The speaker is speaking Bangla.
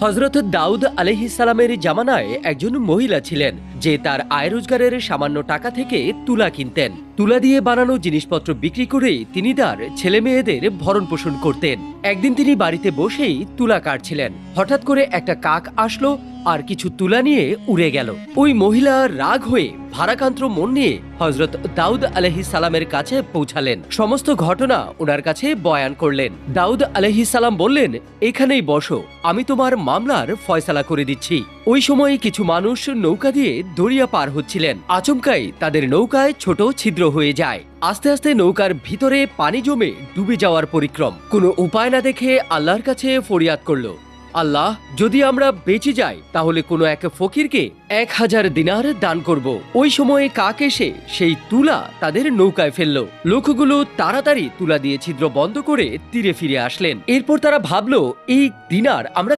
হযরত দাউদ আলাইহিস সালামের জামানায় একজন মহিলা ছিলেন যে তার আয় রোজগারের সামান্য টাকা থেকে তুলা কিনতেন। তুলা দিয়ে বানানো জিনিসপত্র বিক্রি করেই তিনি তার ছেলে মেয়েদের ভরণ পোষণ করতেন। একদিন তিনি বাড়িতে বসেই তুলা কাটছিলেন। হঠাৎ করে একটা কাক আসলো আর কিছু তুলা নিয়ে উড়ে গেল। ওই মহিলা রাগ হয়ে ভারাক্রান্ত মন নিয়ে হযরত দাউদ আলাইহিস সালামের কাছে পৌঁছালেন। সমস্ত ঘটনা ওনার কাছে বয়ান করলেন। দাউদ আলাইহিস সালাম বললেন, এখানেই বসো, আমি তোমার মামলার ফয়সালা করে দিচ্ছি। ওই সময় কিছু মানুষ নৌকা দিয়ে দরিয়া পার হচ্ছিলেন। আচমকাই তাদের নৌকায় ছোট ছিদ্র হয়ে যায়। আস্তে আস্তে নৌকার ভিতরে পানি জমে ডুবে যাওয়ার পরিক্রম। কোনো উপায় না দেখে আল্লাহর কাছে ফরিয়াদ করলো, আল্লাহ, যদি আমরা বেঁচে যাই তাহলে কোনো এক ফকিরকে 1000 দিনার দান করব। ওই সময়ে কাক এসে সেই তুলা তাদের নৌকায় ফেললো। লোকগুলো তাড়াতাড়ি তুলা দিয়ে ছিদ্র বন্ধ করে তীরে ফিরে আসলেন। এরপর তারা ভাবলো, এই দিনার আমরা